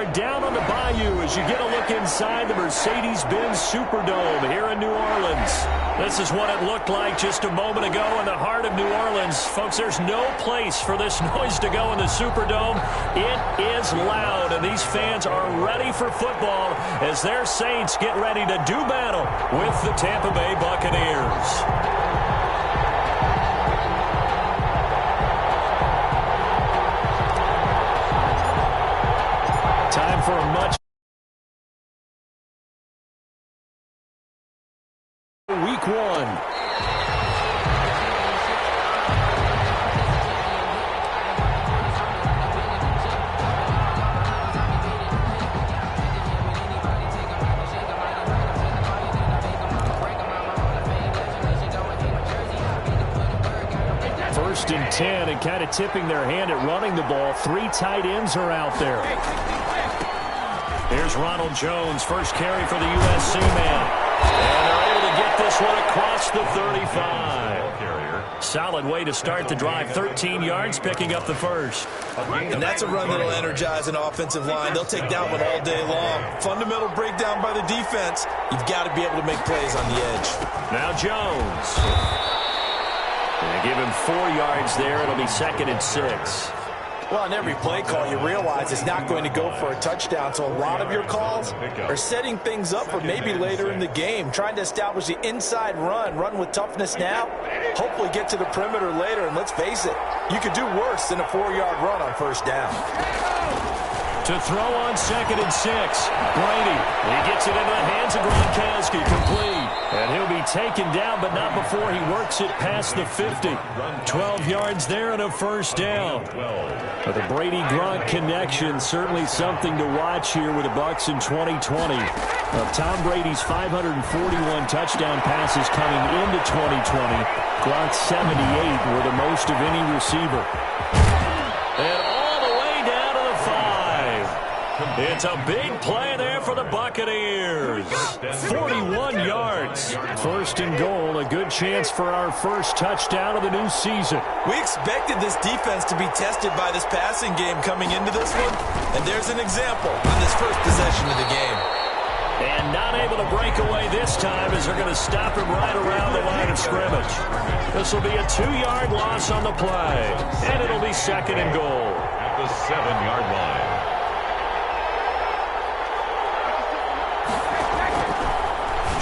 are down on the Bayou as you get a look inside the Mercedes-Benz Superdome here in New Orleans. This is what it looked like just a moment ago in the heart of New Orleans. Folks, there's no place for this noise to go in the Superdome. It is loud, and these fans are ready for football as their Saints get ready to do battle with the Tampa Bay Buccaneers. Time for a much week one. First and 10, and kind of tipping their hand at running the ball. 3 tight ends are out there. Here's Ronald Jones, first carry for the USC man. And they're able to get this one across the 35. Solid way to start the drive. 13 yards, picking up the first. And that's a run that'll energize an offensive line. They'll take that one all day long. Fundamental breakdown by the defense. You've got to be able to make plays on the edge. Now Jones. They give him 4 yards there. It'll be 2nd and 6. Well, on every play call, you realize it's not going to go for a touchdown. So a lot of your calls are setting things up for maybe later in the game, trying to establish the inside run with toughness now, hopefully get to the perimeter later. And let's face it, you could do worse than a 4-yard run on first down. To throw on 2nd and 6. Brady. He gets it into the hands of Gronkowski. Complete. And he'll be taken down, but not before he works it past the 50. 12 yards there and a first down. But the Brady-Gronk connection, certainly something to watch here with the Bucs in 2020. Tom Brady's 541 touchdown passes coming into 2020. Gronk's 78 were the most of any receiver. And all the way down to the 5. It's a big play there for the Buccaneers. 41 yards. First and goal, a good chance for our first touchdown of the new season. We expected this defense to be tested by this passing game coming into this one, and there's an example on this first possession of the game. And not able to break away this time as they're going to stop him right around the line of scrimmage. This will be a 2-yard loss on the play, and it'll be 2nd and goal. At the 7-yard line.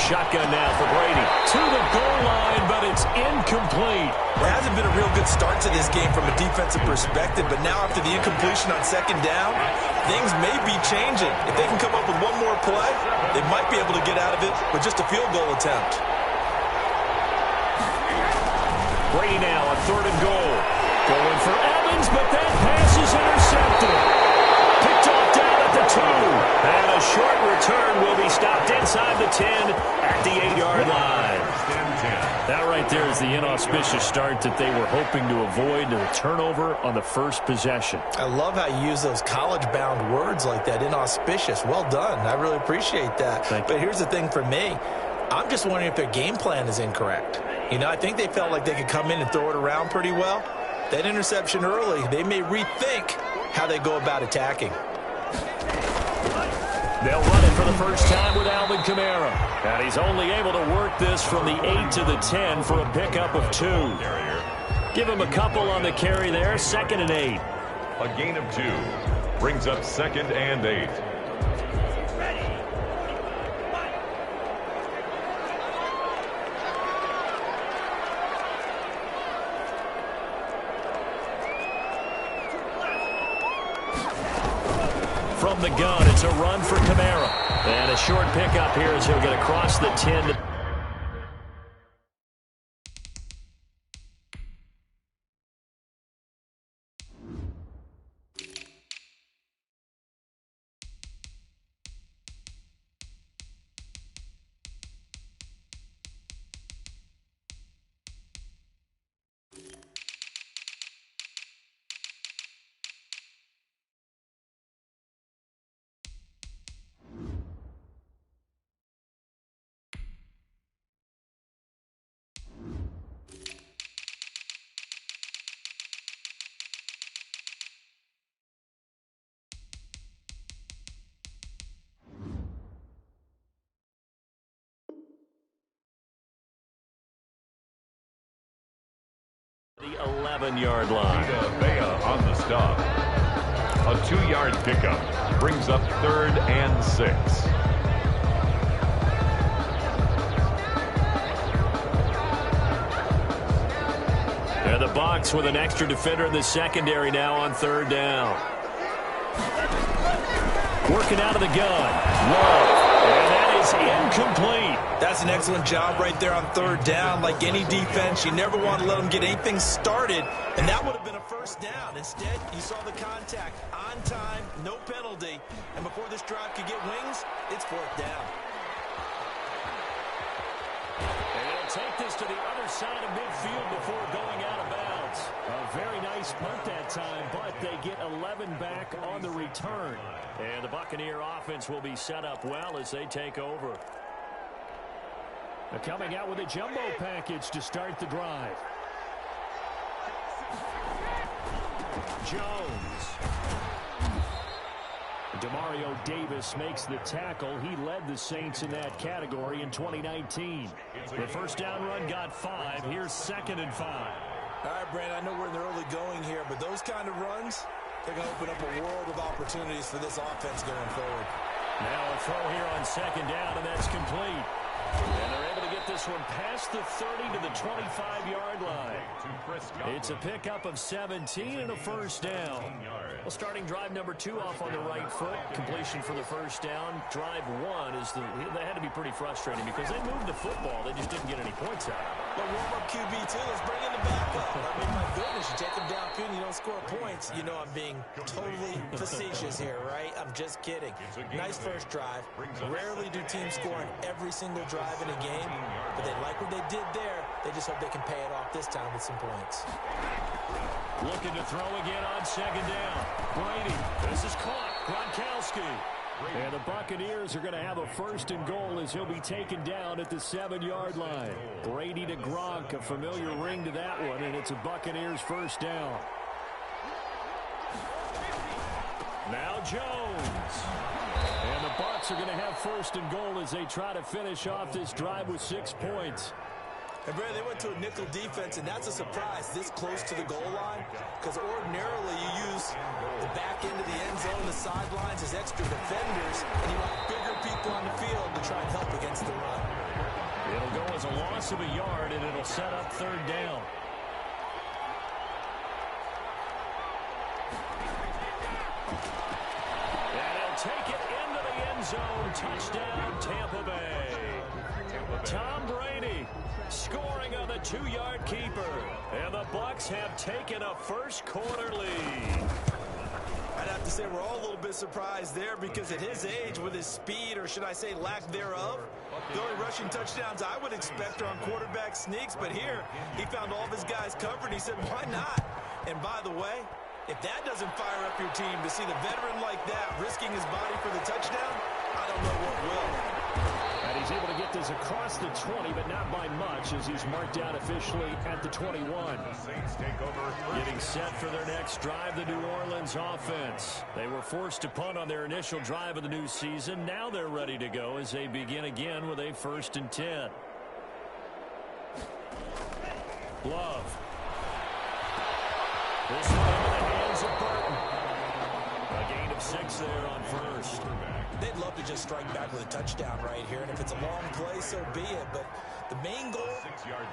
Shotgun now for Brady. To the goal line, but it's incomplete. There hasn't been a real good start to this game from a defensive perspective, but now after the incompletion on 2nd down, things may be changing. If they can come up with one more play, they might be able to get out of it with just a field goal attempt. Brady now on 3rd and goal. Going for Evans, but that pass is intercepted. Picked off down at the 2. And a short return will be stopped inside the 10 at the 8-yard line. That right there is the inauspicious start that they were hoping to avoid, the turnover on the first possession. I love how you use those college-bound words like that, inauspicious. Well done. I really appreciate that. But here's the thing for me. I'm just wondering if their game plan is incorrect. You know, I think they felt like they could come in and throw it around pretty well. That interception early, they may rethink how they go about attacking. They'll run it for the first time with Alvin Kamara. And he's only able to work this from the 8 to the 10 for a pickup of 2. Give him a couple on the carry there. 2nd and 8. A gain of 2 brings up 2nd and 8. From the gun, it's a run for Kamara. And a short pickup here as he'll get across the 10. 11-yard line. Bea on the stop. A 2-yard pickup brings up 3rd and 6. And the Bucs with an extra defender in the secondary now on 3rd down. Working out of the gun. Love. And that is incomplete. That's an excellent job right there on 3rd down. Like any defense, you never want to let them get anything started, and that would have been a 1st down. Instead, you saw the contact on time, no penalty, and before this drive could get wings, it's 4th down. And they'll take this to the other side of midfield before going out of bounds. A very nice punt that time, but they get 11 back on the return. And the Buccaneer offense will be set up well as they take over. They're coming out with a jumbo package to start the drive. Jones. Demario Davis makes the tackle. He led the Saints in that category in 2019. The 1st down run got 5. Here's 2nd and 5. All right, Brandon, I know we're in the early going here, but those kind of runs, they're going to open up a world of opportunities for this offense going forward. Now a throw here on 2nd down, and that's complete. And they're able to get this one past the 30 to the 25-yard line. It's a pickup of 17 and a 1st down. Well, starting drive number 2 off on the right foot. Completion for the 1st down. Drive 1 is they had to be pretty frustrating because they moved the football. They just didn't get any points out of it. But warm-up QB, too. Let's bring in the backup. I mean, my goodness, you take them down, and you don't score points. You know I'm being totally facetious here, right? I'm just kidding. Nice first drive. Rarely do teams score on every single drive in a game, but they like what they did there. They just hope they can pay it off this time with some points. Looking to throw again on 2nd down. Brady, this is caught. Gronkowski. And the Buccaneers are going to have a 1st and goal as he'll be taken down at the 7-yard line. Brady to Gronk, a familiar ring to that one, and it's a Buccaneers 1st down. Now Jones. And the Bucs are going to have 1st and goal as they try to finish off this drive with 6 points. And, Brad, they went to a nickel defense, and that's a surprise this close to the goal line because ordinarily you use the back end of the end zone, the sidelines as extra defenders, and you want bigger people on the field to try and help against the run. It'll go as a loss of a yard, and it'll set up 3rd down. And he'll take it into the end zone. Touchdown, Tampa Bay. Tom Brady scoring on the 2-yard keeper. And the Bucs have taken a 1st quarter lead. I'd have to say we're all a little bit surprised there because at his age, with his speed, or should I say lack thereof, the only rushing touchdowns I would expect are on quarterback sneaks. But here, he found all of his guys covered. He said, why not? And by the way, if that doesn't fire up your team to see the veteran like that risking his body for the touchdown, I don't know what will. And he's able to get this across the 20, but not by much as he's marked out officially at the 21. Getting set for their next drive, the New Orleans offense. They were forced to punt on their initial drive of the new season. Now they're ready to go as they begin again with a 1st and 10. Love. This one into the hands of Burton. A gain of 6 there on 1st. They'd love to just strike back with a touchdown right here, and if it's a long play, so be it. But the main goal,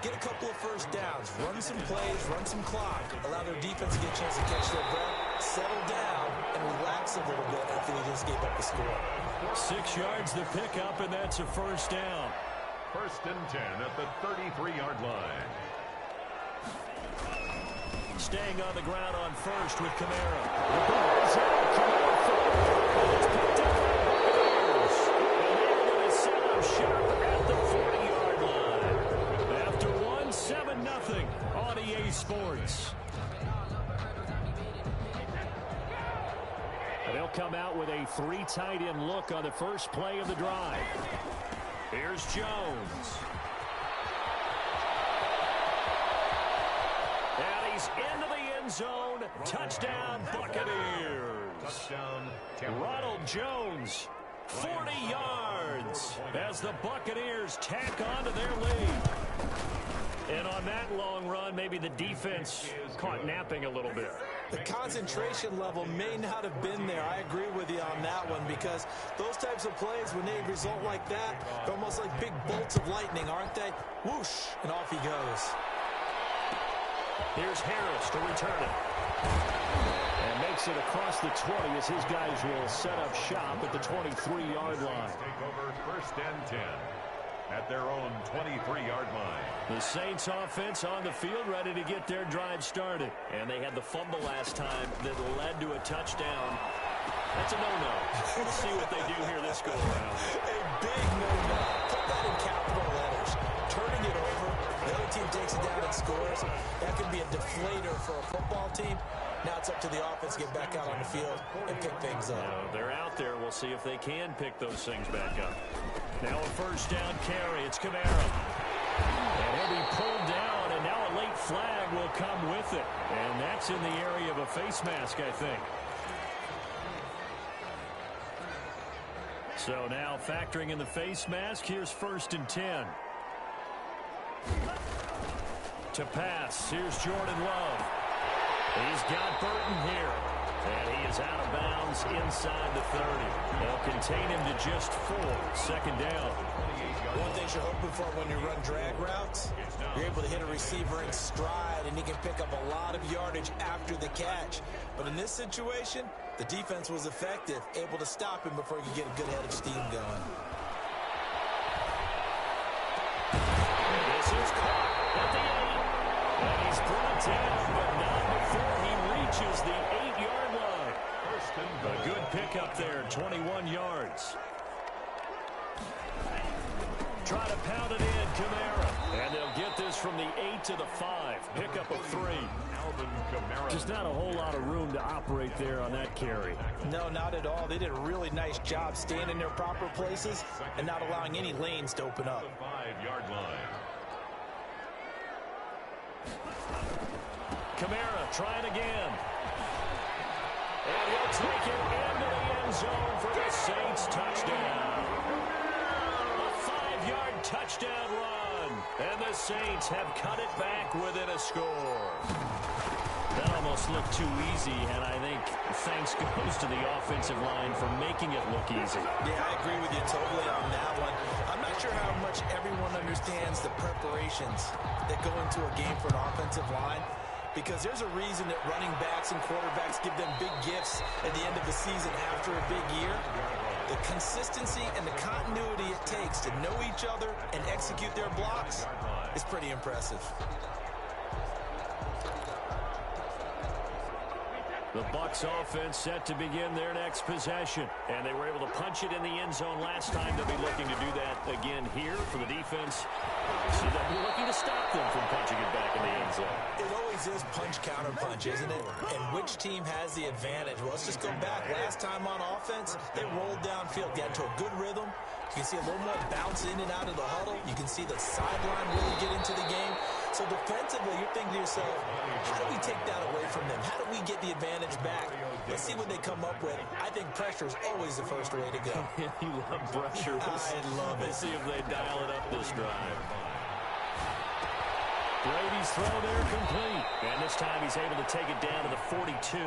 get a couple of 1st downs, run some plays, run some clock, allow their defense to get a chance to catch their breath, settle down, and relax a little bit after they just gave up the score. 6 yards the pickup, and that's a 1st down. 1st and 10 at the 33-yard line. Staying on the ground on 1st with Kamara. The ball is out. Kamara it's picked up by the Buccaneers. And they're going to set up shop at the 40-yard line. After 1-7-0 on EA Sports. And they'll come out with a 3 tight end look on the first play of the drive. Here's Jones. And he's into the end zone. Touchdown, Buccaneers. Ronald Jones, 40 yards as the Buccaneers tack on to their lead. And on that long run, maybe the defense caught napping a little bit. The concentration level may not have been there. I agree with you on that one, because those types of plays, when they result like that, they're almost like big bolts of lightning, aren't they? Whoosh, and off he goes. Here's Harris to return it. And makes it across the 20 as his guys will set up shop at the 23-yard line. Take over 1st and 10 at their own 23-yard line. The Saints offense on the field ready to get their drive started. And they had the fumble last time that led to a touchdown. That's a no-no. We'll see what they do here this go-around. A big no-no. Put that in capital letters. Turning it over, the other team takes it down and scores. That could be a deflator for a football team. Now it's up to the offense to get back out on the field and pick things up. They're out there. We'll see if they can pick those things back up. Now a 1st down carry. It's Kamara. And he'll be pulled down, and now a late flag will come with it. And that's in the area of a face mask, I think. So now factoring in the face mask, here's 1st and 10. To pass, here's Jordan Love. He's got Burton here. And he is out of bounds inside the 30. They'll contain him to just 4. 2nd down. One thing you're hoping for when you run drag routes, you're able to hit a receiver in stride, and he can pick up a lot of yardage after the catch. But in this situation, the defense was effective, able to stop him before he could get a good head of steam going. This is caught at the 8. And he's brought down, but not before he reaches the 8-yard line. A good pickup there, 21 yards. Try to pound it in, Kamara. And they'll get this from the 8 to the 5. Pickup of 3. Just not a whole lot of room to operate there on that carry. No, not at all. They did a really nice job staying in their proper places and not allowing any lanes to open up. 5-yard line. Kamara trying again. And he'll take it into the end zone for the Saints touchdown. A 5-yard touchdown run. And the Saints have cut it back within a score. That almost looked too easy, and I think thanks goes to the offensive line for making it look easy. Yeah, I agree with you totally on that one. I'm not sure how much everyone understands the preparations that go into a game for an offensive line, because there's a reason that running backs and quarterbacks give them big gifts at the end of the season after a big year. The consistency and the continuity it takes to know each other and execute their blocks is pretty impressive. The Bucs offense set to begin their next possession. And they were able to punch it in the end zone last time. They'll be looking to do that again here for the defense. So they'll be looking to stop them from punching it back in the end zone. It always is punch-counter-punch, isn't it? And which team has the advantage? Well, let's just go back. Last time on offense, they rolled downfield, got into a good rhythm. You can see a little more bounce in and out of the huddle. You can see the sideline really get into the game. So defensively, you're thinking to yourself, how do we take that away from them? How do we get the advantage back? Let's see what they come up with. I think pressure is always the first way to go. You love pressure. I love it. Let's see if they dial it up this drive. Brady's throw there complete. And this time he's able to take it down to the 42.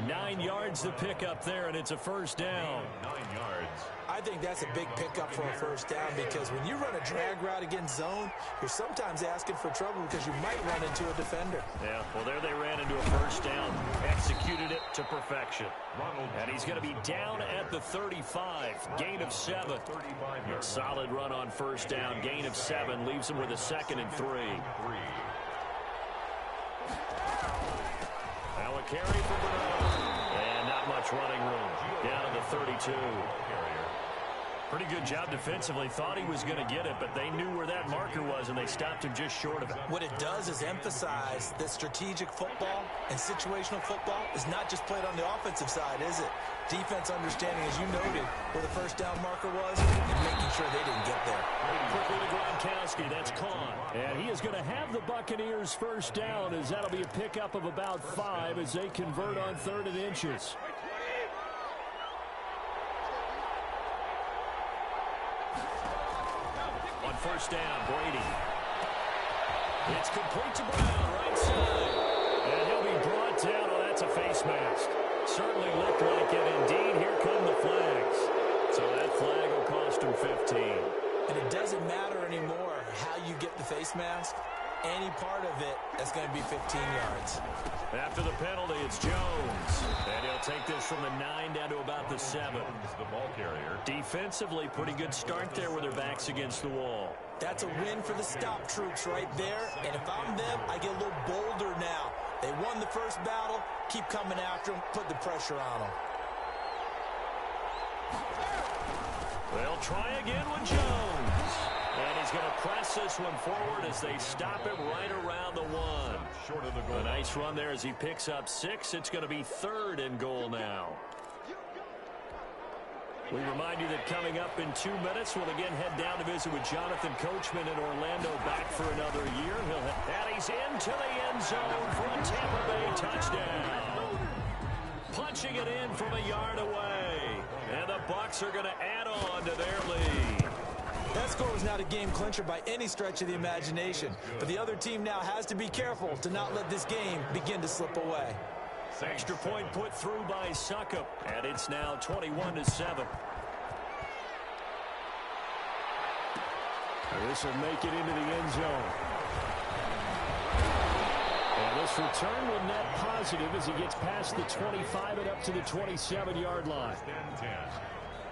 9 yards to pick up there, and it's a 1st down. 9 yards. I think that's a big pickup for a 1st down, because when you run a drag route against zone, you're sometimes asking for trouble because you might run into a defender. Yeah, well, there they ran into a 1st down, executed it to perfection. And he's going to be down at the 35, gain of 7. A solid run on 1st down, gain of 7, leaves him with a 2nd and 3. Now a carry for Bernard. And not much running room. Down to the 32. Pretty good job defensively. Thought he was going to get it, but they knew where that marker was, and they stopped him just short of it. What it does is emphasize that strategic football and situational football is not just played on the offensive side, is it? Defense understanding, as you noted, where the 1st down marker was and making sure they didn't get there. Quickly to Gronkowski. That's caught. And he is going to have the Buccaneers 1st down, as that'll be a pickup of about 5 as they convert on 3rd and inches. On 1st down, Brady. It's complete to Brown, right side. And he'll be brought down. Oh, that's a face mask. Certainly looked like it. Indeed, here come the flags. So that flag will cost him 15. And it doesn't matter anymore how you get the face mask. Any part of it, that's going to be 15 yards. After the penalty, it's Jones. And he'll take this from the 9 down to about the 7. The ball carrier. Defensively, pretty good start there with their backs against the wall. That's a win for the stop troops right there. And if I'm them, I get a little bolder now. They won the first battle. Keep coming after them. Put the pressure on them. They'll try again with Jones. And he's going to press this one forward as they stop him right around the 1. Short of the goal. A nice run there as he picks up 6. It's going to be 3rd and goal now. We remind you that coming up in 2 minutes, we'll again head down to visit with Jonathan Coachman in Orlando, back for another year. And he's into the end zone for a Tampa Bay touchdown. Punching it in from a yard away. And the Bucs are going to add on to their lead. That score was not a game clincher by any stretch of the imagination. But the other team now has to be careful to not let this game begin to slip away. Extra point put through by Succop, and it's now 21-7. This will make it into the end zone. And this return will net positive as he gets past the 25 and up to the 27-yard line. 10-10.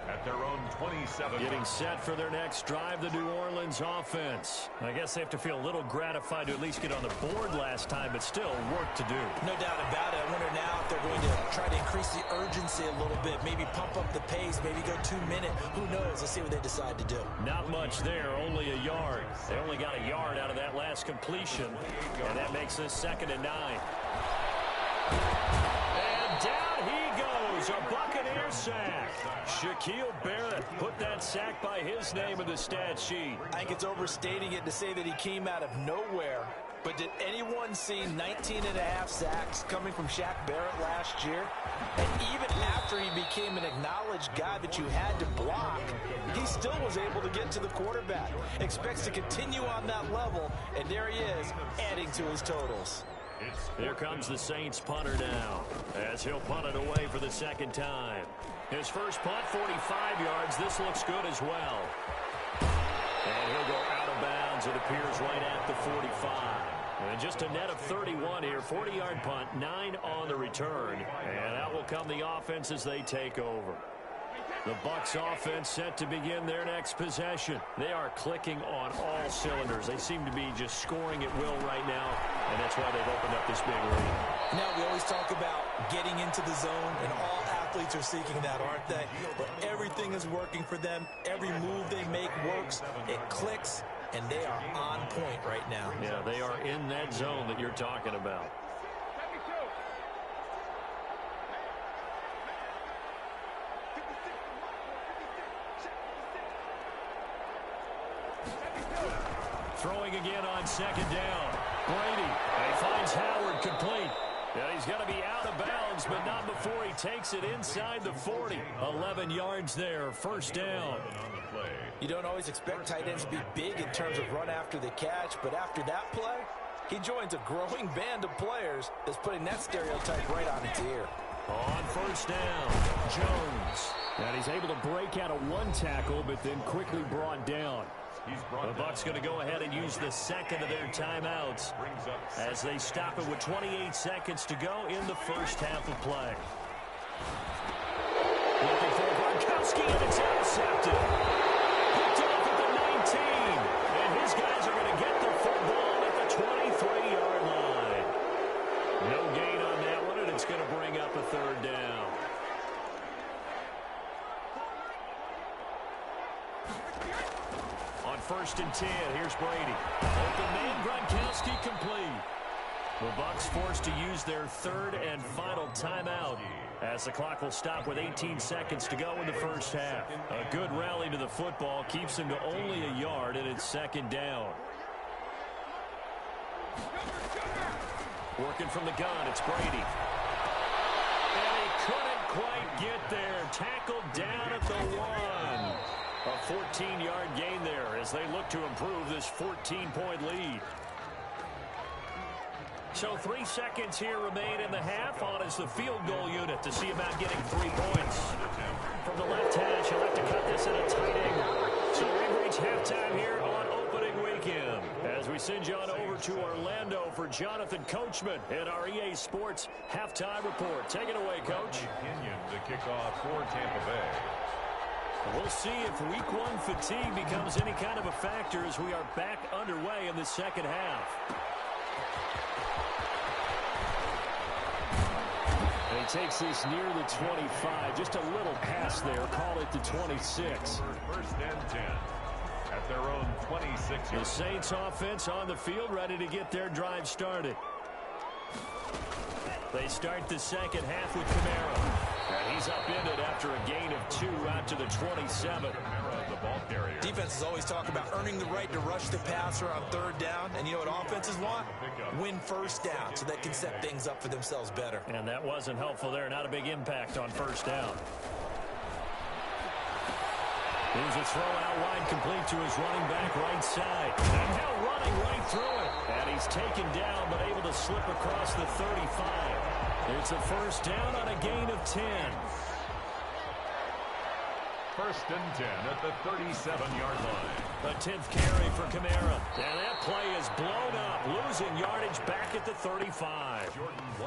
At their own 27. Getting set for their next drive, the New Orleans offense. I guess they have to feel a little gratified to at least get on the board last time, but still work to do. No doubt about it. I wonder now if they're going to try to increase the urgency a little bit, maybe pump up the pace, maybe go 2 minute. Who knows? Let's see what they decide to do. Not much there, only a yard. They only got a yard out of that last completion, and that makes this 2nd and 9. And down he goes, a Buccaneer sack. Shaquille Barrett put that sack by his name in the stat sheet. I think it's overstating it to say that he came out of nowhere. But did anyone see 19 and a half sacks coming from Shaq Barrett last year? And even after he became an acknowledged guy that you had to block, he still was able to get to the quarterback. Expects to continue on that level, and there he is, adding to his totals. Here comes the Saints punter now, as he'll punt it away for the 2nd time. His first punt, 45 yards. This looks good as well. And he'll go out of bounds, it appears, right at the 45. And just a net of 31 here, 40-yard punt, 9 on the return. And out will come the offense as they take over. The Bucs offense set to begin their next possession. They are clicking on all cylinders. They seem to be just scoring at will right now, and that's why they've opened up this big lead. Now, we always talk about getting into the zone, and all athletes are seeking that, aren't they? But everything is working for them. Every move they make works. It clicks, and they are on point right now. Yeah, they are in that zone that you're talking about. Throwing again on 2nd down. Brady, he finds Howard complete. Yeah, he's got to be out of bounds, but not before he takes it inside the 40. 11 yards there, 1st down. You don't always expect tight ends to be big in terms of run after the catch, but after that play, he joins a growing band of players that's putting that stereotype right on its ear. On 1st down, Jones. And he's able to break out of 1 tackle, but then quickly brought down. The Bucs going to go ahead and use the 2nd of their timeouts as they stop it with 28 seconds to go in the first half of play. Looking for Gronkowski, and it's intercepted. Picked off at the 19, and his guys are going to get the football at the 23-yard line. No gain on that one, and it's going to bring up a 3rd down. On 1st and 10, here's Brady. Open man, Gronkowski complete. The Bucs forced to use their 3rd and final timeout as the clock will stop with 18 seconds to go in the first half. A good rally to the football keeps him to only a yard, and it's 2nd down. Working from the gun, it's Brady. And he couldn't quite get there. Tackled down at the 1. A 14-yard gain there as they look to improve this 14-point lead. So 3 seconds here remain in the half. On is the field goal unit to see about getting 3 points. From the left hash, he'll have to cut this at a tight angle. So we've reached halftime here on opening weekend. As we send you on over to Orlando for Jonathan Coachman in our EA Sports Halftime Report. Take it away, Coach. Opinion to kick off for Tampa Bay. We'll see if Week 1 fatigue becomes any kind of a factor as we are back underway in the second half. And he takes this near the 25. Just a little pass there. Call it the 26. First and 10 at their own 26. The Saints offense on the field, ready to get their drive started. They start the second half with Kamara. And he's upended after a gain of 2 out to the 27. The ball carrier. Defenses always talk about earning the right to rush the passer on 3rd down. And you know what offenses want? Win first down so they can set things up for themselves better. And that wasn't helpful there. Not a big impact on first down. Here's a throw out wide, complete to his running back right side. And now running right through it. And he's taken down but able to slip across the 35. It's a first down on a gain of 10. First and 10 at the 37-yard line. The 10th carry for Kamara. And that play is blown up, losing yardage back at the 35.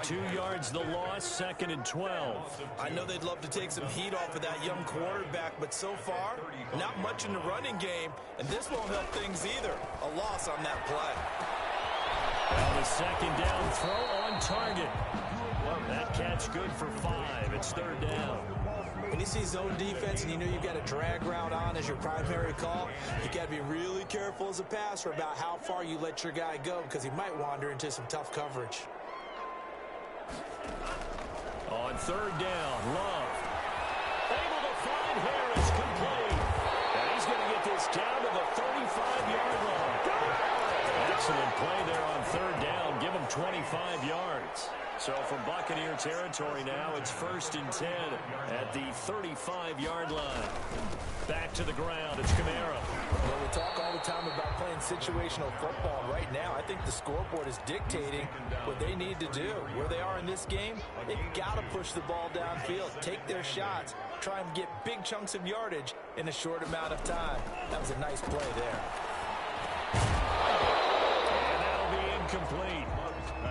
2 yards the loss, 2nd and 12. I know they'd love to take some heat off of that young quarterback, but so far, not much in the running game, and this won't help things either. A loss on that play. Well, the second down throw on target. That catch good for 5. It's 3rd down. When you see zone defense and you know you've got a drag route on as your primary call, you got to be really careful as a passer about how far you let your guy go because he might wander into some tough coverage. On 3rd down, Love. Able to find Harris, complete. And he's going to get this down to the 35-yard line. Excellent play there on 3rd down. Give him 25 yards. So from Buccaneer territory now, it's 1st and 10 at the 35-yard line. Back to the ground, it's Kamara. Well, we talk all the time about playing situational football. Right now, I think the scoreboard is dictating what they need to do. Where they are in this game, they've got to push the ball downfield, take their shots, try and get big chunks of yardage in a short amount of time. That was a nice play there. And that'll be incomplete.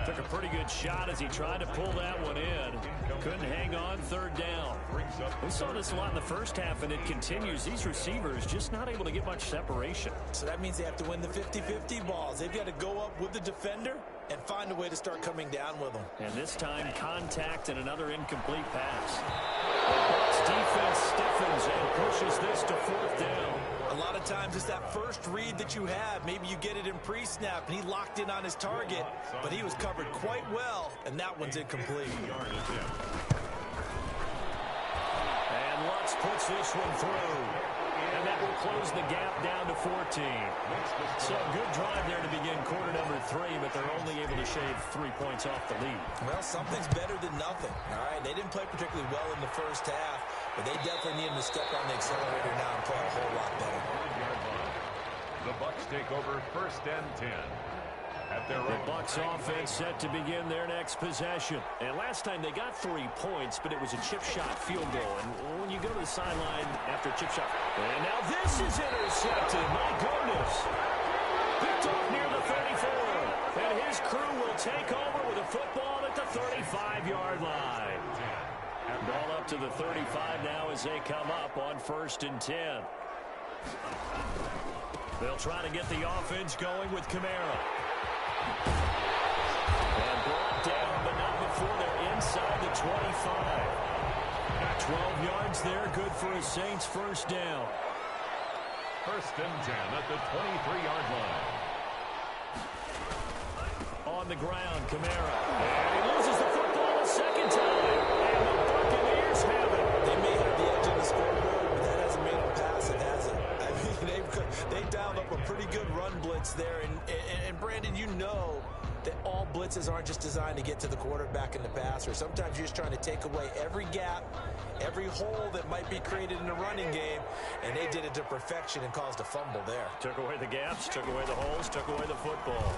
Took a pretty good shot as he tried to pull that one in. Couldn't hang on, 3rd down. We saw this a lot in the first half, and it continues. These receivers just not able to get much separation. So that means they have to win the 50-50 balls. They've got to go up with the defender and find a way to start coming down with them. And this time, contact and another incomplete pass. The Bucs defense stiffens and pushes this to 4th down. A lot of times it's that first read that you have. Maybe you get it in pre-snap, and he locked in on his target, but he was covered quite well, and that one's incomplete. And Lutz puts this one through. And that will close the gap down to 14. So good drive there to begin quarter number 3, but they're only able to shave 3 points off the lead. Well, something's better than nothing, all right? They didn't play particularly well in the first half, but they definitely needed to step on the accelerator now and play a whole lot better. The Bucs take over 1st and 10. The Bucs offense set to begin their next possession. And last time they got 3 points, but it was a chip shot field goal. And when you go to the sideline after a chip shot. And now this is intercepted. My goodness. Picked off near the 34. And his crew will take over with a football at the 35-yard line. Ball up to the 35 now as they come up on 1st and 10. They'll try to get the offense going with Kamara. And brought down, but not before they're inside the 25. 12 yards there, good for a Saints first down. 1st and 10 at the 23-yard line. On the ground, Kamara. And he loses the football a second time. And the Buccaneers have it. They may have the edge on the scoreboard, but that hasn't made them pass it, has it? I mean, they dialed up a pretty good run blitz there. And Brandon, you know that all blitzes aren't just designed to get to the quarterback and the passer. Sometimes you're just trying to take away every gap, every hole that might be created in the running game, and they did it to perfection and caused a fumble there. Took away the gaps, took away the holes, took away the football.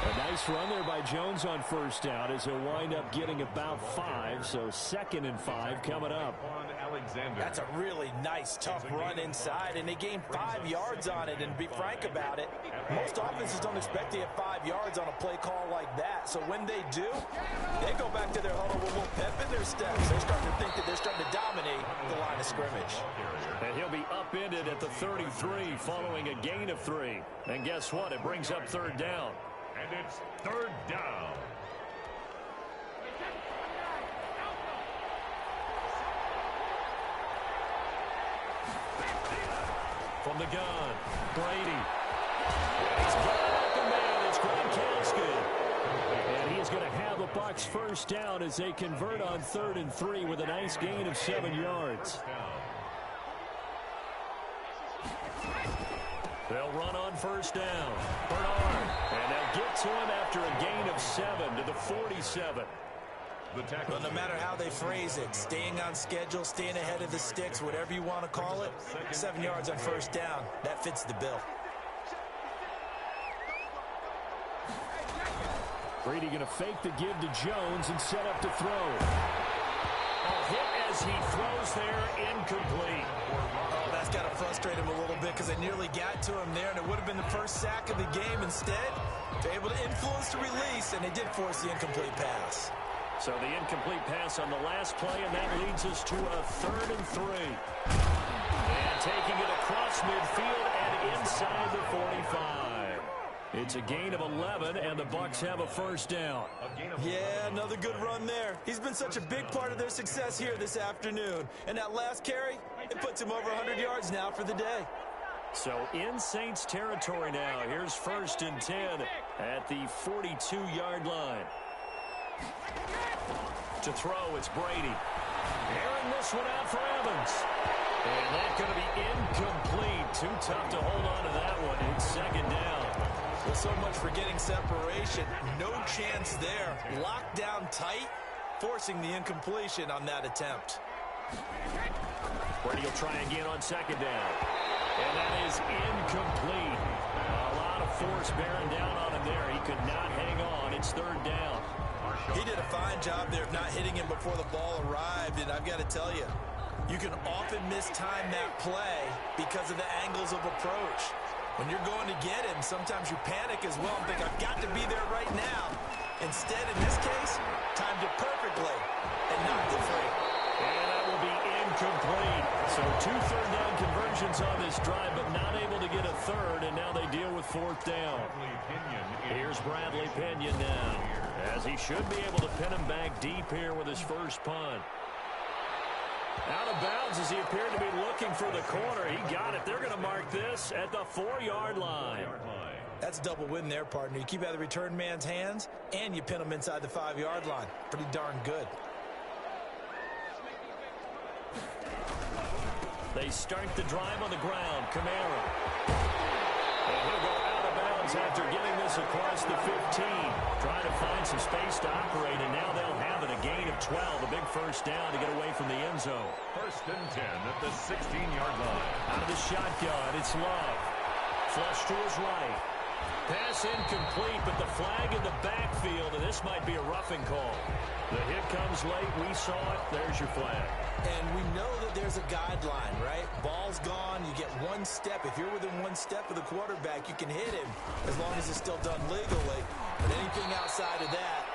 A nice run there by Jones on first down as he'll wind up getting about 5. So 2nd and 5 coming up. That's a really nice, tough run inside, and they gained 5 yards on it. And to be frank about it, most offenses don't expect to get 5 yards on a play call like that. So when they do, they go back to their huddle with a little pep in their steps. They're starting to think that they're starting to dominate the line of scrimmage. And he'll be upended at the 33 following a gain of 3. And guess what? It brings up 3rd down. And it's 3rd down. From the gun, Brady. He's got up the man. It's Gronkowski. And he is going to have a Bucs first down as they convert on 3rd and 3 with a nice gain of 7 yards. They'll run on first down. Bernard. And they'll get to him after a gain of 7 to the 47. Well, no matter how they phrase it, staying on schedule, staying ahead of the sticks, whatever you want to call it, 7 yards on first down, that fits the bill. Brady going to fake the give to Jones and set up to throw. A hit as he throws there, incomplete. Oh, that's got to frustrate him a little bit because they nearly got to him there, and it would have been the first sack of the game. Instead, they're able to influence the release, and they did force the incomplete pass. So the incomplete pass on the last play, and that leads us to a 3rd and 3. And taking it across midfield and inside the 45. It's a gain of 11, and the Bucs have a first down. Yeah, another good run there. He's been such a big part of their success here this afternoon. And that last carry, it puts him over 100 yards now for the day. So in Saints territory now. Here's 1st and 10 at the 42-yard line. To throw, it's Brady. Airing this one out for Evans. And that's going to be incomplete. Too tough to hold on to that one. It's 2nd down. Well, so much for getting separation. No chance there. Locked down tight, forcing the incompletion on that attempt. Brady will try again on 2nd down. And that is incomplete. A lot of force bearing down on him there. He could not hang on. It's 3rd down. He did a fine job there of not hitting him before the ball arrived, and I've got to tell you, you can often mistime that play because of the angles of approach. When you're going to get him, sometimes you panic as well and think, I've got to be there right now. Instead, in this case, timed it perfectly and knocked it free. And that will be incomplete. So 2 third-down conversions on this drive, but not able to get a 3rd, and now they deal with 4th down. Here's Bradley Pinion now, as he should be able to pin him back deep here with his first punt. Out of bounds as he appeared to be looking for the corner. He got it. They're going to mark this at the 4-yard line. That's a double win there, partner. You keep out of the return man's hands, and you pin him inside the 5-yard line. Pretty darn good. They start the drive on the ground. Kamara. And he'll go out of bounds after getting this across the 15. Trying to find some space to operate, and now they'll have it. A gain of 12. A big first down to get away from the end zone. 1st and 10 at the 16-yard line. Out of the shotgun, it's Love. Flush to his right. Pass incomplete, but the flag in the backfield, and this might be a roughing call. The hit comes late. We saw it. There's your flag. And we know that there's a guideline, right? Ball's gone. You get 1 step. If you're within 1 step of the quarterback, you can hit him as long as it's still done legally. But anything outside of that,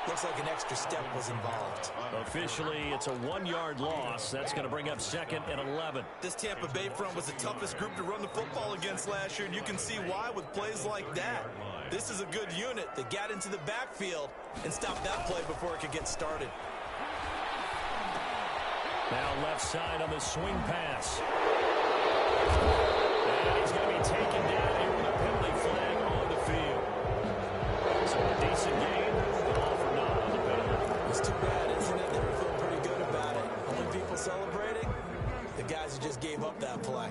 looks like an extra step was involved. Officially, it's a 1-yard loss. That's going to bring up 2nd and 11. This Tampa Bay front was the toughest group to run the football against last year, and you can see why with plays like that. This is a good unit that got into the backfield and stopped that play before it could get started. Now left side on the swing pass. And he's going to be taken down here with a penalty flag on the field. So a decent game, but all for naught on the penalty. It's too bad, isn't it? They were feeling pretty good about it. Only people celebrating, the guys who just gave up that play.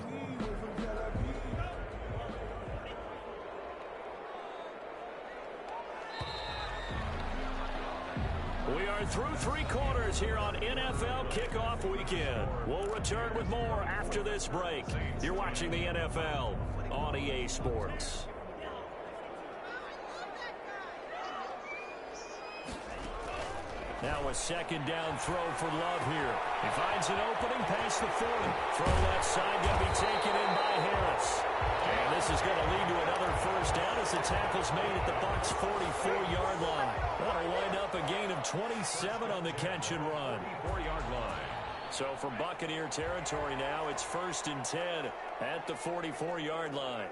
We are through 3 quarters here on NFL Kickoff Weekend. We'll return with more after this break. You're watching the NFL on EA Sports. Now a second down throw for Love here. He finds an opening past the 40. Throw left side going to be taken in by Harris. And this is going to lead to another first down as the tackle's made at the Bucs 44-yard line. That'll wind up a gain of 27 on the catch and run. 44-yard line. So from Buccaneer territory now, it's 1st and 10 at the 44-yard line.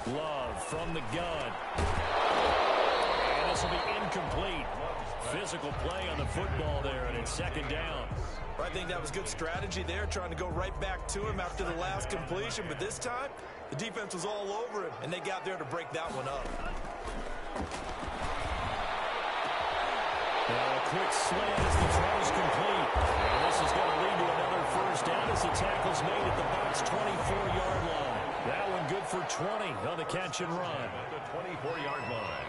Love from the gun. And this will be incomplete. Physical play on the football there, and it's second down. I think that was good strategy there, trying to go right back to him after the last completion. But this time, the defense was all over him, and they got there to break that one up. Now a quick slant as the throw's complete. And this is going to lead to another first down as the tackle's made at the Bucs 24-yard line. That one good for 20 on the catch and run. At the 24-yard line.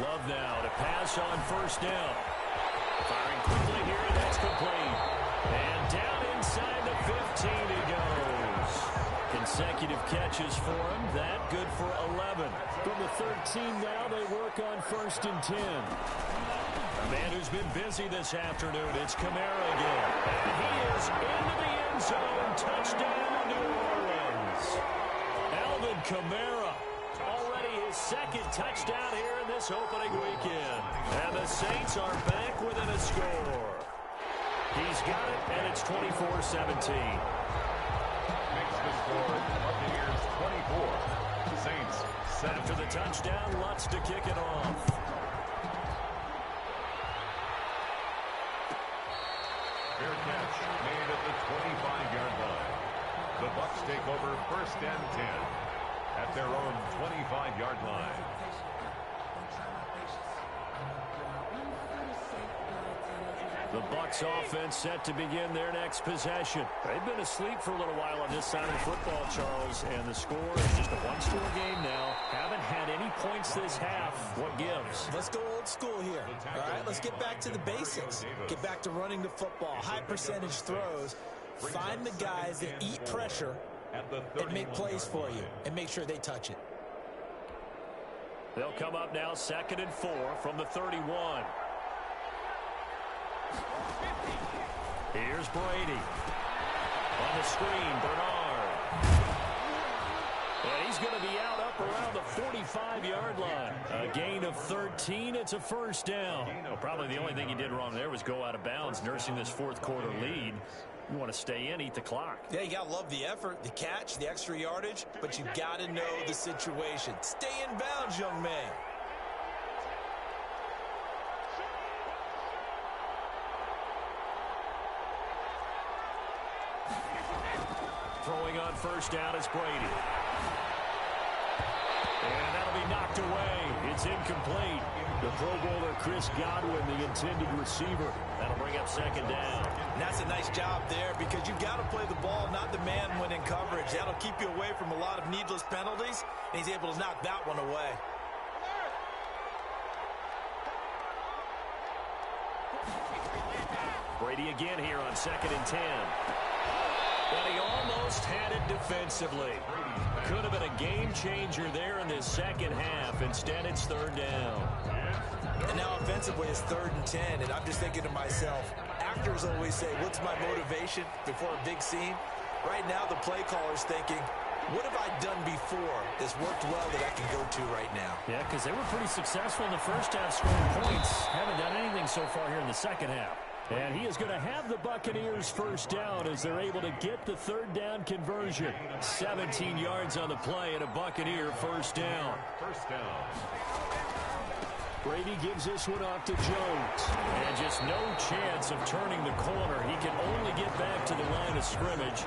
Love now to pass on first down. Firing quickly here, and that's complete. And down inside the 15 he goes. Consecutive catches for him. That good for 11. From the 13 now, they work on 1st and 10. A man who's been busy this afternoon, it's Kamara again. And he is into the end zone. Touchdown, New Orleans. Alvin Kamara, already his second touchdown here in this opening weekend. And the Saints are back within a score. He's got it, and it's 24-17. Makes the score Buccaneers 24. Saints 7. After the touchdown, Lutz to kick it off. Fair catch made at the 25-yard line. The Bucs take over 1st and 10 at their own 25-yard line. The Bucs offense set to begin their next possession. They've been asleep for a little while on this side of football, Charles, and the score is just a one-score game now. Haven't had any points this half. What gives? Let's go old school here. All right, let's get back to the basics. Get back to running the football, high percentage throws. Find the guys that eat pressure and make plays for you, and make sure they touch it. They'll come up now 2nd and 4 from the 31. Here's Brady. On the screen, Bernard. And he's going to be out up around the 45-yard line. A gain of 13. It's a first down. Well, probably the only thing he did wrong there was go out of bounds, nursing this fourth-quarter lead. You want to stay in, eat the clock. Yeah, you got to love the effort, the catch, the extra yardage, but you got to know the situation. Stay in bounds, young man. Throwing on first down is Brady. And that'll be knocked away. It's incomplete. The Pro Bowler Chris Godwin, the intended receiver. That'll bring up second down. And that's a nice job there because you've got to play the ball, not the man when in coverage. That'll keep you away from a lot of needless penalties, and he's able to knock that one away. Brady again here on 2nd and 10. But he almost had it defensively. Could have been a game changer there in this second half. Instead, it's 3rd down. And now offensively, it's 3rd and 10. And I'm just thinking to myself, actors always say, what's my motivation before a big scene? Right now, the play caller's thinking, what have I done before that's worked well that I can go to right now? Yeah, because they were pretty successful in the first half scoring points. Haven't done anything so far here in the second half. And he is going to have the Buccaneers first down as they're able to get the 3rd down conversion. 17 yards on the play and a Buccaneer first down. First down. Brady gives this one off to Jones. And just no chance of turning the corner. He can only get back to the line of scrimmage.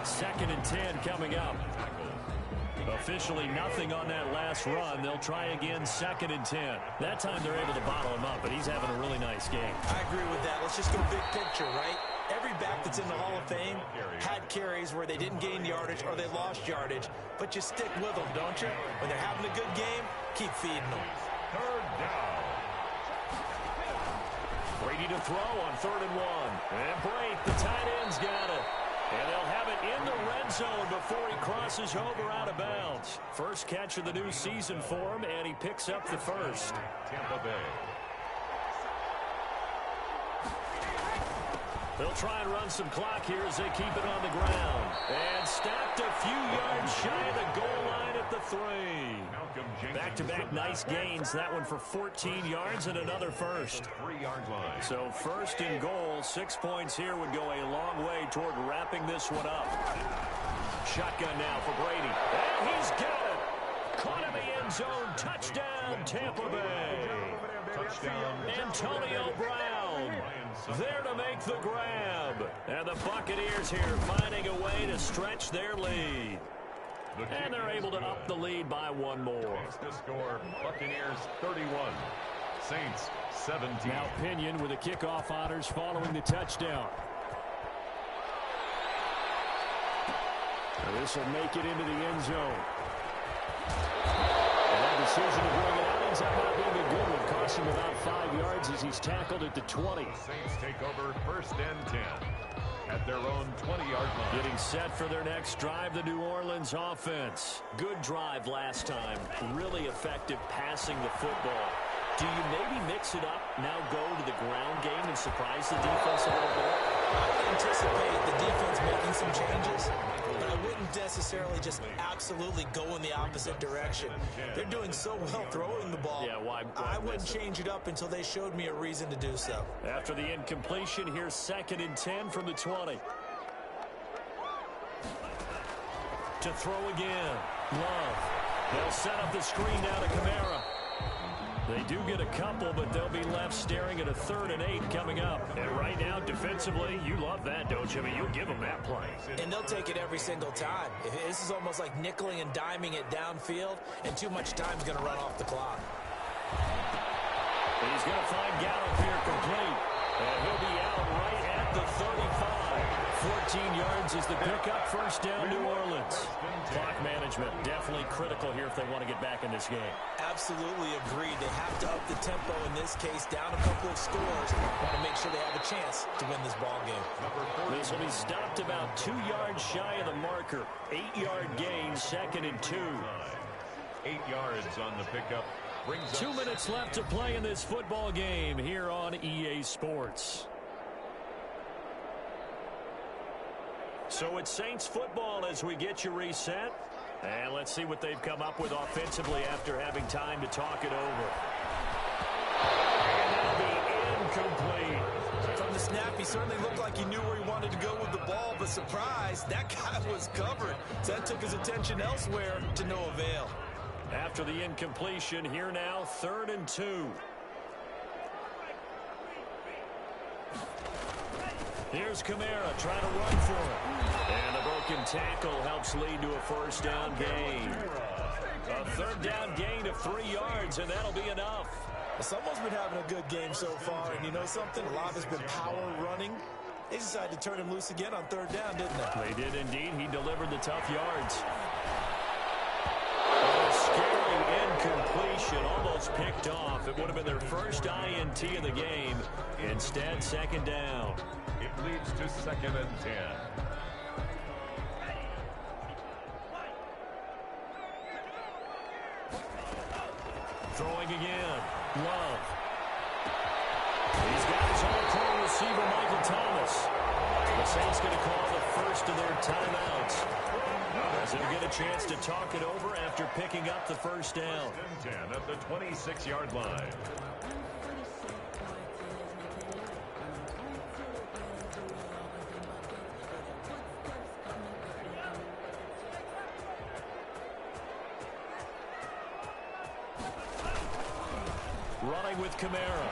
2nd and 10 coming up. Officially nothing on that last run. They'll try again 2nd and 10. That time they're able to bottle him up, but he's having a really nice game. I agree with that. Let's just go big picture, right? Every back that's in the Hall of Fame had carries where they didn't gain yardage or they lost yardage, but you stick with them, don't you? When they're having a good game, keep feeding them. 3rd down. Brady to throw on 3rd and 1. And break. The tight end's got it. And they'll have it in the red zone before he crosses over out of bounds. First catch of the new season for him, and he picks up the first. Tampa Bay. They'll try and run some clock here as they keep it on the ground. And stopped a few yards shy of the goal line at the 3. Back-to-back nice gains. That one for 14 yards and another first. 3-yard line. So first and goal, 6 points here would go a long way toward wrapping this one up. Shotgun now for Brady. And he's got it. Caught in the end zone. Touchdown, Tampa Bay. Touchdown. Antonio Brown there to make the grab. And the Buccaneers here finding a way to stretch their lead. And they're able to up the lead by one more. The score, Buccaneers 31, Saints 17. Now Pinion with the kickoff honors following the touchdown. And this will make it into the end zone. And that decision to bring it out ends up not being a good one. Costs him about 5 yards as he's tackled at the 20. The Saints take over first and 10 at their own 20-yard line. Getting set for their next drive, the New Orleans offense. Good drive last time. Really effective passing the football. Do you maybe mix it up, now go to the ground game and surprise the defense a little bit? I would anticipate the defense making some changes, but I wouldn't necessarily just absolutely go in the opposite direction. They're doing so well throwing the ball. Yeah, why I wouldn't change it up until they showed me a reason to do so. After the incompletion, here's 2nd and 10 from the 20. To throw again. Love. They'll set up the screen now to Kamara. They do get a couple, but they'll be left staring at a 3rd and 8 coming up. And right now, defensively, you love that, don't you? I mean, you'll give them that play. And they'll take it every single time. This is almost like nickeling and diming it downfield, and too much time's going to run off the clock. He's going to find Gallup here complete. And he'll be out right at the 35. 14 yards is the pickup. First down, New Orleans. Clock management definitely critical here if they want to get back in this game. Absolutely agreed. They have to up the tempo in this case, down a couple of scores. Want to make sure they have a chance to win this ball game. This will be stopped about 2 yards shy of the marker. 8-yard gain, 2nd and 2. 8 yards on the pickup. 2 minutes left to play in this football game here on EA Sports. So it's Saints football as we get you reset. And let's see what they've come up with offensively after having time to talk it over. And that'll be incomplete. From the snap, he certainly looked like he knew where he wanted to go with the ball, but surprise, that guy was covered. So that took his attention elsewhere to no avail. After the incompletion, here now, 3rd and 2. Here's Kamara trying to run for it. And the broken tackle helps lead to a first down gain. A 3rd down gain of 3 yards, and that'll be enough. Someone's been having a good game so far, and you know something? A lot has been power running. They decided to turn him loose again on 3rd down, didn't they? They did indeed. He delivered the tough yards. A scary incompletion, almost picked off. It would have been their first INT of the game. Instead, 2nd down. It leads to 2nd and 10. Throwing again. Love. He's got his all-pro receiver, Michael Thomas. The Saints going to call the first of their timeouts. As they'll get a chance to talk it over after picking up the first down. 10 at the 26-yard line. Running with Kamara.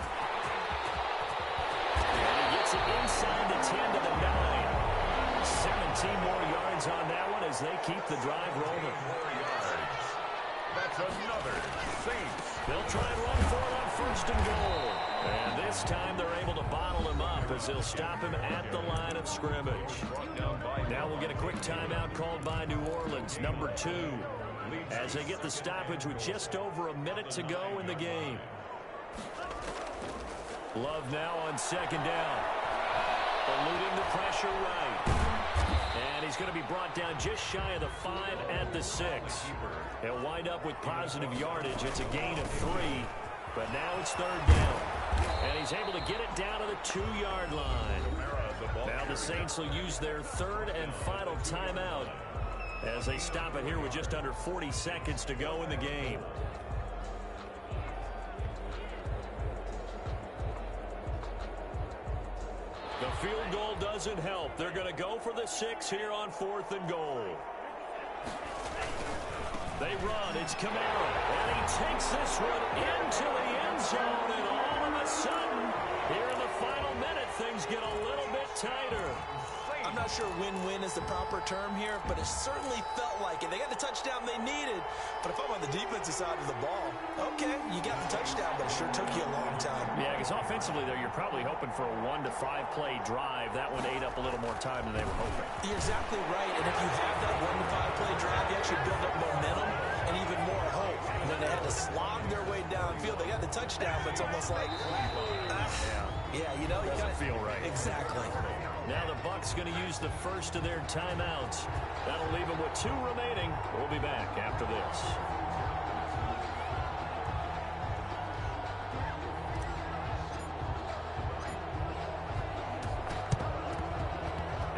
And he gets it inside the 10 to the 9. 17 more yards on that one as they keep the drive rolling. 4 yards. That's another Saints. They'll try and run for it on 1st and goal. And this time they're able to bottle him up as they'll stop him at the line of scrimmage. Now we'll get a quick timeout called by New Orleans, number 2, as they get the stoppage with just over a minute to go in the game. Love now on 2nd down. Eluding the pressure right. And he's going to be brought down just shy of the 5 at the 6. He'll wind up with positive yardage. It's a gain of 3, but now it's 3rd down. And he's able to get it down to the 2-yard line. Now the Saints will use their 3rd and final timeout as they stop it here with just under 40 seconds to go in the game. The field goal doesn't help. They're going to go for the 6 here on 4th and goal. They run. It's Kamara. And he takes this one into the end zone. And all of a sudden, here in the final minute, things get a little bit tighter. I'm not sure win-win is the proper term here, but it certainly felt like it. They got the touchdown they needed, but if I'm on the defensive side of the ball, okay, you got the touchdown, but it sure took you a long time. Yeah, because offensively, though, you're probably hoping for a 1 to 5 play drive. That one ate up a little more time than they were hoping. You're exactly right, and if you have that 1 to 5 play drive, you actually build up momentum and even more hope. And then they had to slog their way downfield. They got the touchdown, but it's almost like, yeah, you know, you doesn't feel right. Exactly. Now the Bucs going to use the first of their timeouts. That'll leave them with 2 remaining. We'll be back after this.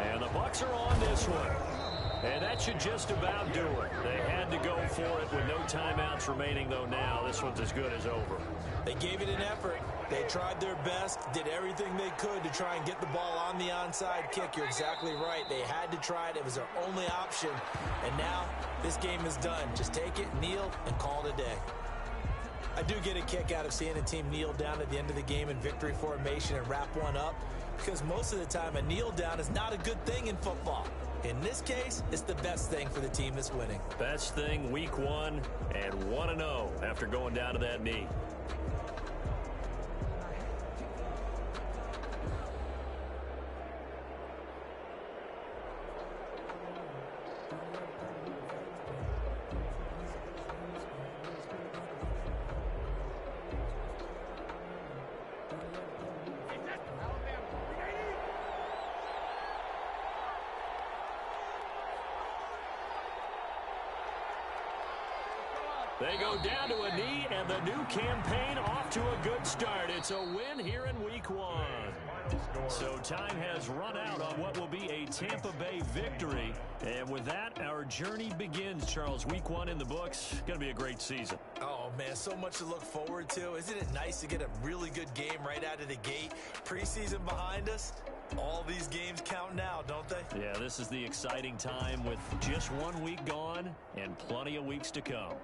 And the Bucs are on this one. And that should just about do it. They had to go for it with no timeouts remaining, though now this one's as good as over. They gave it an effort. They tried their best, did everything they could to try and get the ball on the onside kick. You're exactly right. They had to try it. It was their only option. And now this game is done. Just take it, kneel, and call it a day. I do get a kick out of seeing a team kneel down at the end of the game in victory formation and wrap one up, because most of the time a kneel down is not a good thing in football. In this case, it's the best thing for the team that's winning. Best thing week 1 and 1-0 after going down to that knee. They go down to a knee, and the new campaign off to a good start. It's a win here in week 1. So time has run out on what will be a Tampa Bay victory. And with that, our journey begins, Charles. Week 1 in the books. Going to be a great season. Oh, man, so much to look forward to. Isn't it nice to get a really good game right out of the gate? Preseason behind us. All these games count now, don't they? Yeah, this is the exciting time with just 1 week gone and plenty of weeks to come.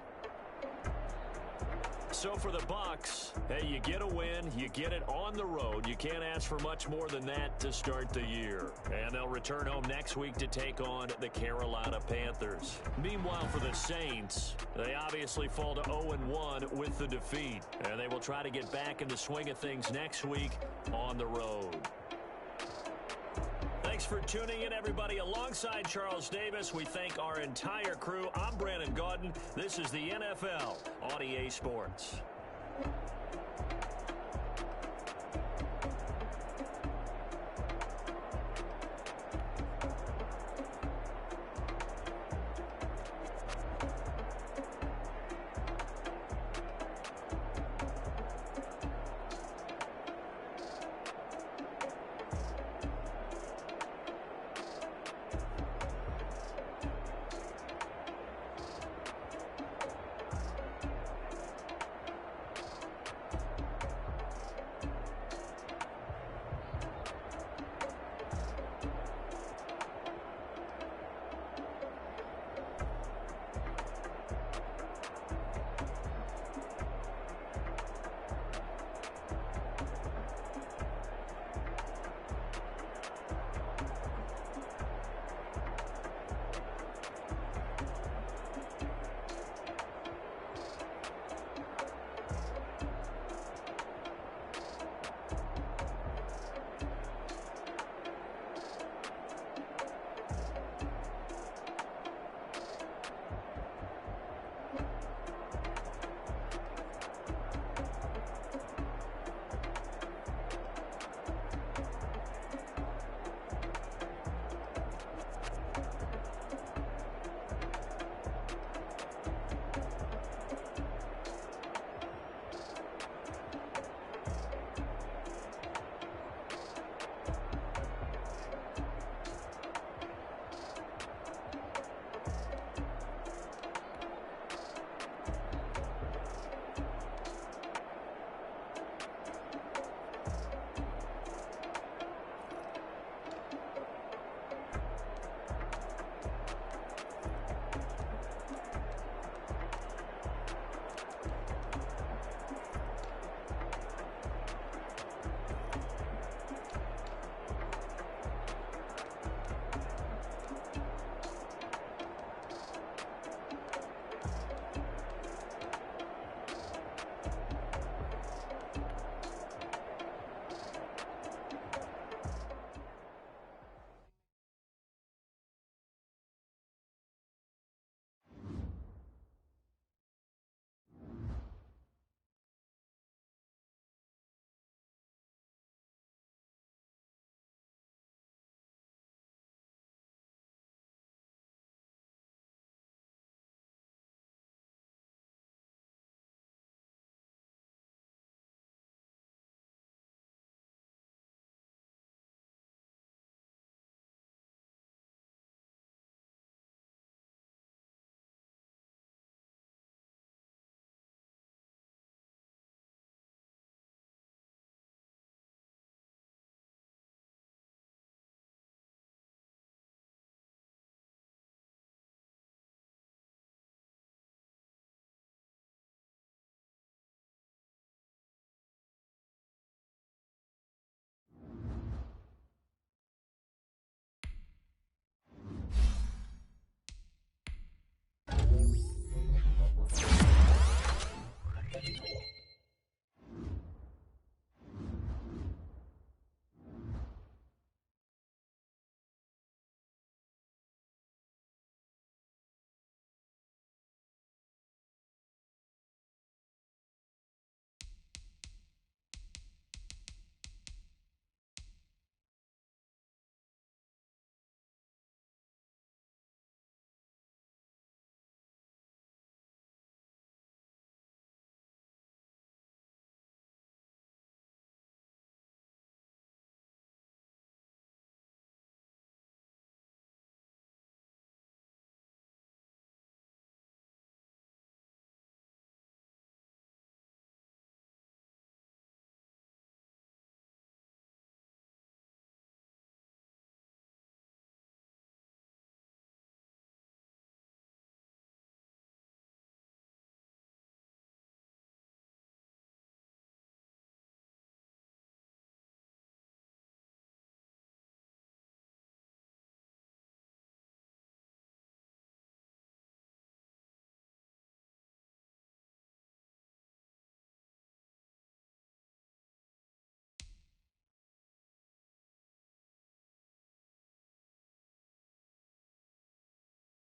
So for the Bucs, hey, you get a win, you get it on the road. You can't ask for much more than that to start the year. And they'll return home next week to take on the Carolina Panthers. Meanwhile, for the Saints, they obviously fall to 0-1 with the defeat. And they will try to get back in the swing of things next week on the road. Thanks for tuning in, everybody. Alongside Charles Davis, we thank our entire crew. I'm Brandon Gaudin. This is the NFL on EA Sports.